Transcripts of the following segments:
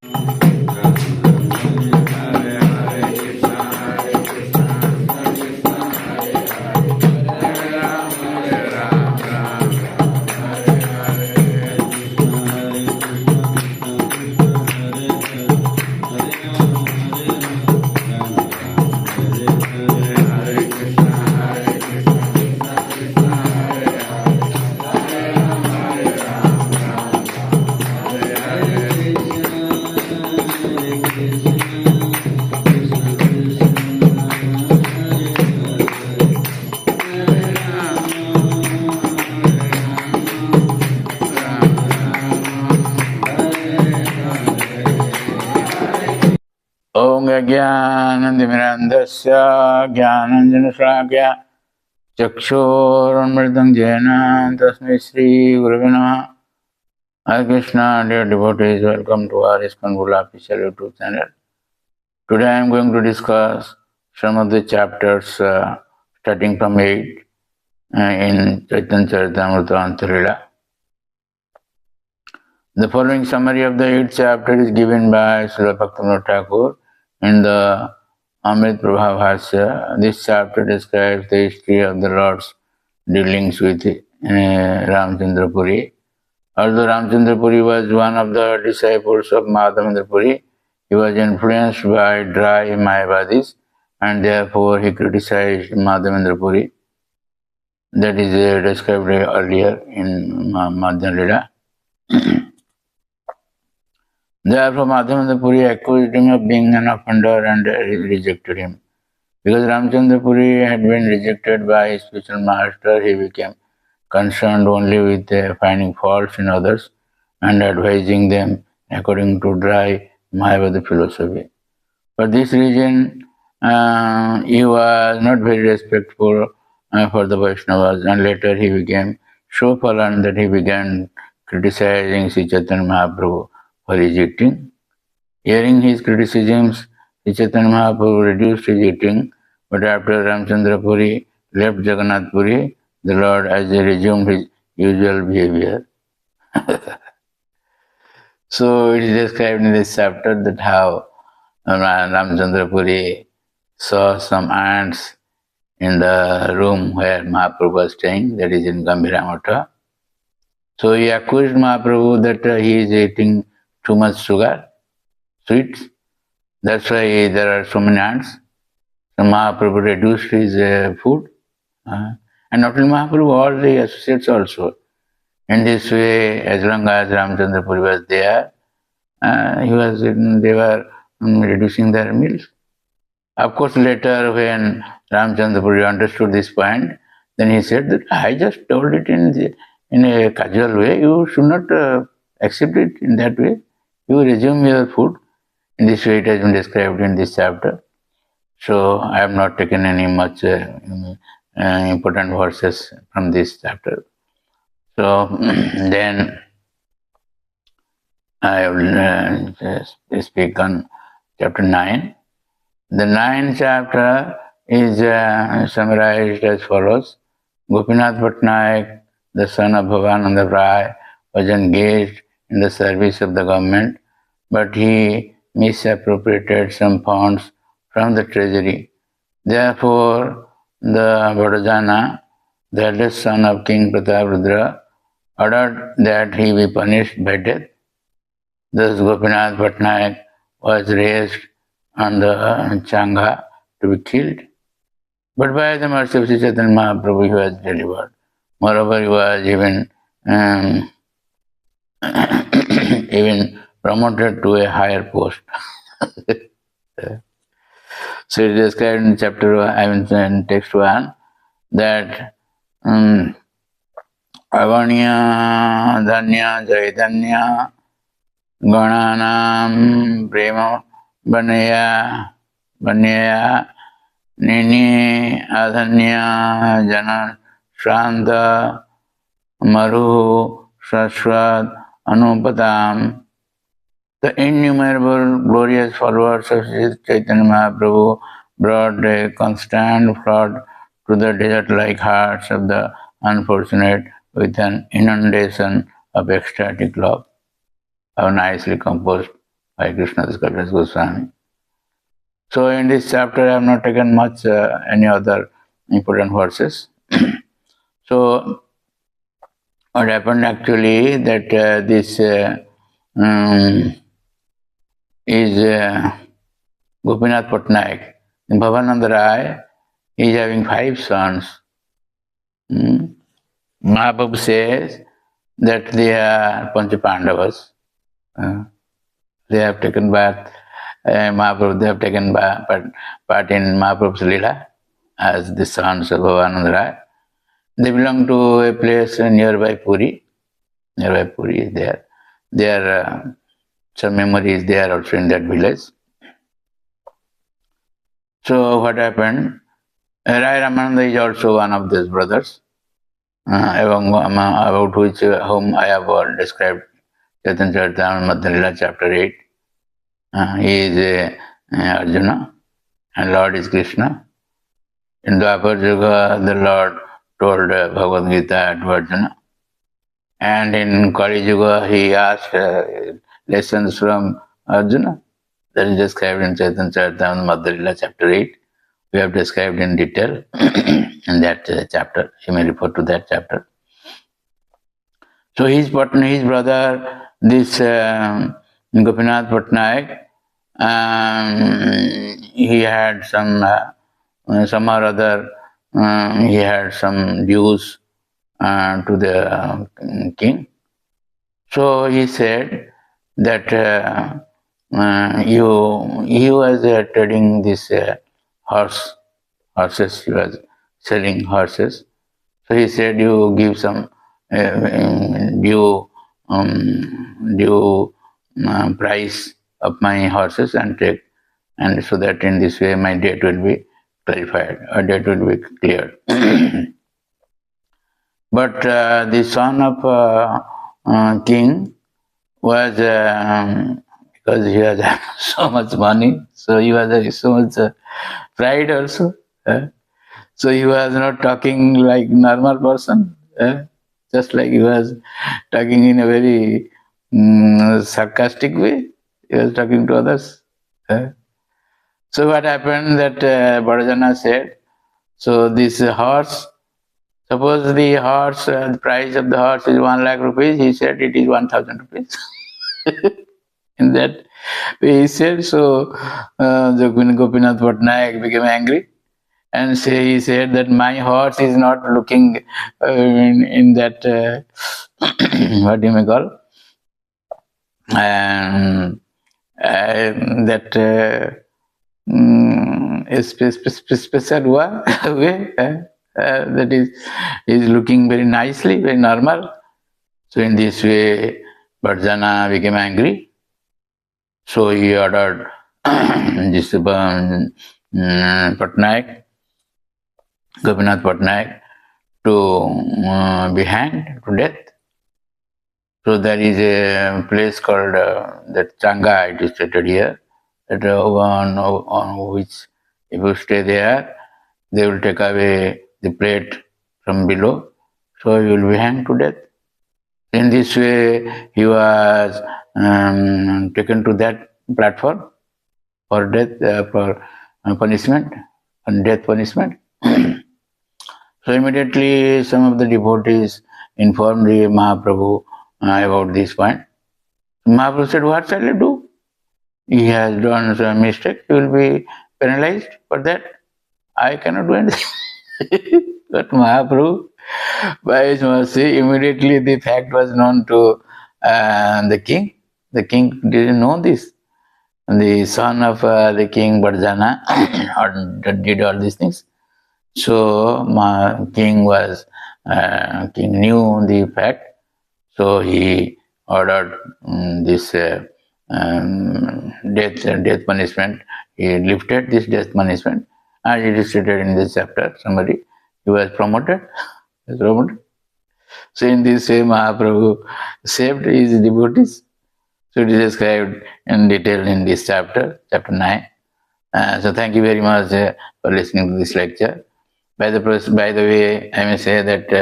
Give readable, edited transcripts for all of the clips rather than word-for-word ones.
Om Yajnanandimirantasya Jnananjanashragya Chakshurunmritam Jena Tasmai Shri Gurave Namaha. Hare Krishna, dear devotees, welcome to our ISKCONBURLA official YouTube channel. Today I am going to discuss some of the chapters starting from 8 in Chaitanya Charitamrita Antya Lila. The following summary of the 8th chapter is given by Srila Bhaktivinoda Thakur in the Amrit Prabha Bhashya. This chapter describes the history of the Lord's dealings with Ramchandra Puri. Although Ramchandra Puri was one of the disciples of Madhavendra Puri, he was influenced by dry Mayavadis and therefore he criticized Madhavendra Puri. That is described earlier in Madhya Lila. Therefore, Madhavendra Puri accused him of being an offender and rejected him. Because Ramchandra Puri had been rejected by his spiritual master, he became concerned only with finding faults in others and advising them according to dry Mayavada philosophy. For this reason, he was not very respectful for the Vaishnavas, and later he became so fallen that he began criticizing Sri Chaitanya Mahaprabhu for rejecting. Hearing his criticisms, Sri Chaitanya Mahaprabhu reduced his eating, but after Ramchandra Puri left Jagannath Puri, the Lord has resumed his usual behavior. So it is described in this chapter that how Ramchandra Puri saw some ants in the room where Mahaprabhu was staying, that is in Gambhira Matha. So he accused Mahaprabhu that he is eating too much sugar, sweets. That's why there are so many ants. So Mahaprabhu reduced his food. And not only Mahaprabhu, all the associates also. In this way, as long as Ramchandra Puri was there, they were reducing their meals. Of course, later when Ramchandra Puri understood this point, then he said that I just told it in a casual way. You should not accept it in that way. You resume your food. In this way, it has been described in this chapter. So I have not taken any much important verses from this chapter. So then I will speak on chapter 9. The 9th chapter is summarized as follows. Gopinath Patnaik, the son of Bhavananda Rai, was engaged in the service of the government, but he misappropriated some funds from the treasury. Therefore, the Vadajana, the eldest son of King Prataprudra, ordered that he be punished by death. Thus Gopinath Patnaik was raised on the Changa to be killed. But by the mercy of Sri Chaitanya Mahaprabhu, he was delivered. Moreover, he was even promoted to a higher post. So it is described in chapter 1, in text 1, that Avanya Dhanya Chaitanya Gananam Prema Banaya Nini Adhanya Jana Shranta Maru Shashwat Anupatam. The innumerable glorious followers of Sri Chaitanya Mahaprabhu brought a constant flood to the desert-like hearts of the unfortunate with an inundation of ecstatic love. How nicely composed by Krishna Das Kaviraj Goswami. So in this chapter I have not taken much any other important verses. So what happened actually that this is Gopinath Patnaik. Bhavananda Rai is having 5 sons. Mahaprabhu says that they are Pancha Pandavas. They have taken bath. Mahaprabhu, they have taken part in Mahaprabhu's lila as the sons of Bhavananda Rai. They belong to a place nearby Puri. Nearby Puri is there. There some memories there also in that village. So what happened? Rai Ramananda is also one of these brothers, about which whom I have described Chaitanya Charitamrita Madhya chapter 8. He is Arjuna and Lord is Krishna. In Dwapar Yuga, the Lord told Bhagavad Gita to Arjuna. And in Kali Yuga, he asked lessons from Arjuna. That is described in Chaitanya Charitamrita Madhya chapter 8. We have described in detail in that chapter. You may refer to that chapter. So his brother, this Gopinath Patnaik, he had some or other, he had some dues to the king. So he said that he was trading this horses, he was selling horses. So he said, you give some due price of my horses and take, and so that in this way my debt will be clarified, or debt will be cleared. But the son of king was, because he has so much money, so he was so much pride also. So he was not talking like normal person, just like he was talking in a very sarcastic way. He was talking to others. So what happened that Bardajana said, so this horse, suppose the horse, the price of the horse is 1 lakh rupees, he said it is 1,000 rupees. In that way he said, so Gopinath Patnaik became angry. And he said that my horse is not looking in that, what do you may call, that special way, that is looking very nicely, very normal. So in this way, Bardajana became angry. So he ordered this Patnaik, Gopinath Patnaik, to be hanged to death. So there is a place called that Changa, it is stated here, that on which if you stay there, they will take away the plate from below, so you will be hanged to death. In this way, he was taken to that platform for death, for punishment, and death punishment. So immediately some of the devotees informed the Mahaprabhu about this point. Mahaprabhu said, what shall I do? He has done some mistake, he will be penalized for that. I cannot do anything. But Mahaprabhu, by his mercy, immediately the fact was known to the king. The king didn't know this. The son of the king Bardajana did all these things. So my king knew the fact. So he ordered this death punishment. He lifted this death punishment, and it is stated in this chapter. Somebody, he was promoted. So in this way, Mahaprabhu saved his devotees. So it is described in detail in this chapter, chapter 9. So thank you very much for listening to this lecture. By the way, I may say that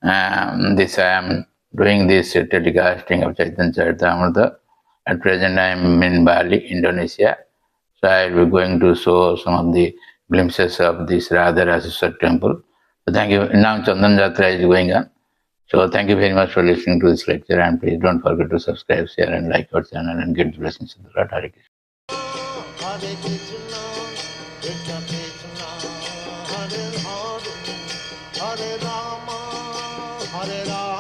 I am doing this telecasting of Chaitanya Charitamrita At present, I am in Bali, Indonesia. So I will be going to show some of the glimpses of this Radha Raseshwar temple. So thank you. Now Chandan Jatra is going on. So thank you very much for listening to this lecture, and please don't forget to subscribe, share, and like our channel and get the blessings of the Lord. Hare Krishna. Hare Krishna, Krishna Krishna, Hare Hare, Hare Rama, Hare Rama.